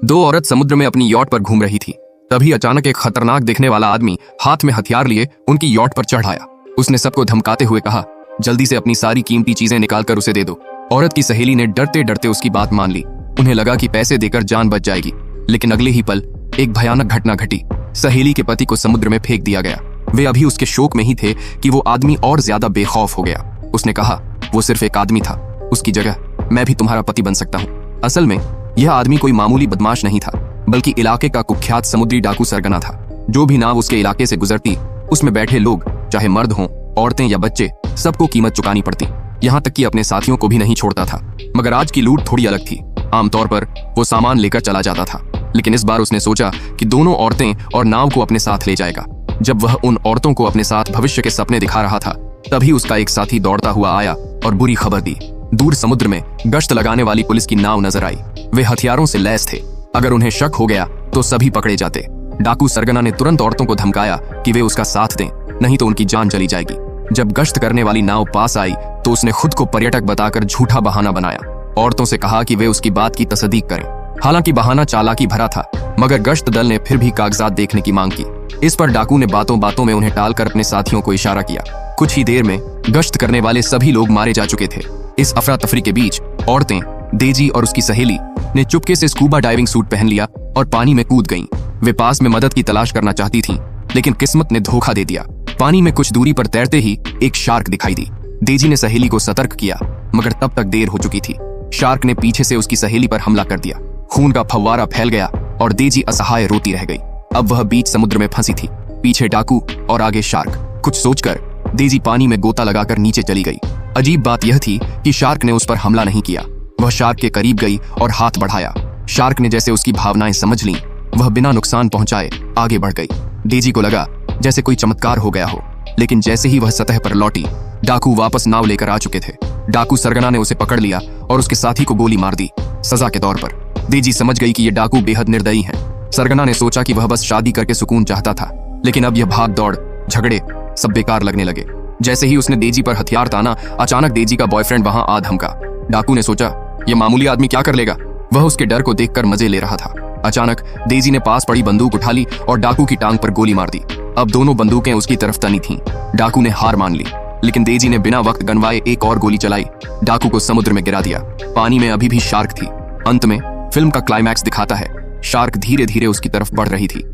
दो औरत समुद्र में अपनी यॉट पर घूम रही थी। तभी अचानक एक खतरनाक दिखने वाला आदमी हाथ में हथियार लिए उनकी यॉट पर चढ़ आया। उसने सबको धमकाते हुए कहा, जल्दी से अपनी सारी कीमती चीजें निकालकर उसे दे दो। औरत की सहेली ने डरते डरते उसकी बात मान ली। उन्हें लगा कि पैसे देकर जान बच जाएगी, लेकिन अगले ही पल एक भयानक घटना घटी। सहेली के पति को समुद्र में फेंक दिया गया। वे अभी उसके शोक में ही थे कि वो आदमी और ज्यादा बेखौफ हो गया। उसने कहा, वो सिर्फ एक आदमी था, उसकी जगह मैं भी तुम्हारा पति बन सकता हूँ। असल में यह आदमी कोई मामूली बदमाश नहीं था, बल्कि इलाके का कुख्यात समुद्री डाकू सरगना था। जो भी नाव उसके इलाके से गुजरती, उसमें बैठे लोग, चाहे मर्द हों, औरतें या बच्चे, सबको कीमत चुकानी पड़ती। यहाँ तक कि अपने साथियों को भी नहीं छोड़ता था। मगर आज की लूट थोड़ी अलग थी। आमतौर पर वो सामान लेकर चला जाता था, लेकिन इस बार उसने सोचा कि दोनों औरतें और नाव को अपने साथ ले जाएगा। जब वह उन औरतों को अपने साथ भविष्य के सपने दिखा रहा था, तभी उसका एक साथी दौड़ता हुआ आया और बुरी खबर दी। दूर समुद्र में गश्त लगाने वाली पुलिस की नाव नजर आई। वे हथियारों से लैस थे। अगर उन्हें शक हो गया तो सभी पकड़े जाते। डाकू सरगना ने तुरंत औरतों को धमकाया कि वे उसका साथ दें, नहीं तो उनकी जान चली जाएगी। जब गश्त करने वाली नाव पास आई तो उसने खुद को पर्यटक बताकर झूठा बहाना बनाया। औरतों से कहा कि वे उसकी बात की तस्दीक करें। हालांकि बहाना चालाकी भरा था, मगर गश्त दल ने फिर भी कागजात देखने की मांग की। इस पर डाकू ने बातों बातों में उन्हें टालकर अपने साथियों को इशारा किया। कुछ ही देर में गश्त करने वाले सभी लोग मारे जा चुके थे। इस अफरा तफरी के बीच औरतें, देजी और उसकी सहेली ने चुपके से स्कूबा डाइविंग सूट पहन लिया और पानी में कूद गईं। वे पास में मदद की तलाश करना चाहती थीं, लेकिन किस्मत ने धोखा दे दिया। पानी में कुछ दूरी पर तैरते ही एक शार्क दिखाई दी। देजी ने सहेली को सतर्क किया, मगर तब तक देर हो चुकी थी। शार्क ने पीछे से उसकी सहेली पर हमला कर दिया। खून का फव्वारा फैल गया और देजी असहाय रोती रह गई। अब वह बीच समुद्र में फंसी थी, पीछे डाकू और आगे शार्क। कुछ सोचकर देजी पानी में गोता लगाकर नीचे चली गई। अजीब बात यह थी कि शार्क ने उस पर हमला नहीं किया। वह शार्क के करीब गई और हाथ बढ़ाया। शार्क ने जैसे उसकी भावनाएं समझ लीं, वह बिना नुकसान पहुंचाए आगे बढ़ गई। देजी को लगा जैसे कोई चमत्कार हो गया हो, लेकिन जैसे ही वह सतह पर लौटी, डाकू वापस नाव लेकर आ चुके थे। डाकू सरगना ने उसे पकड़ लिया और उसके साथी को गोली मार दी, सजा के तौर पर। देजी समझ गई कि ये डाकू बेहद निर्दयी हैं। सरगना ने सोचा कि वह बस शादी करके सुकून चाहता था, लेकिन अब यह भाग दौड़, झगड़े सब बेकार लगने लगे। जैसे ही उसने देजी पर हथियार ताना, अचानक देजी का बॉयफ्रेंड वहां आ धमका। डाकू ने सोचा, यह मामूली आदमी क्या कर लेगा। वह उसके डर को देखकर मजे ले रहा था। अचानक देजी ने पास पड़ी बंदूक उठा ली और डाकू की टांग पर गोली मार दी। अब दोनों बंदूकें उसकी तरफ तनी थीं। डाकू ने हार मान ली, लेकिन देजी ने बिना वक्त गंवाए एक और गोली चलाई। डाकू को समुद्र में गिरा दिया। पानी में अभी भी शार्क थी। अंत में फिल्म का क्लाइमैक्स दिखाता है, शार्क धीरे धीरे उसकी तरफ बढ़ रही थी।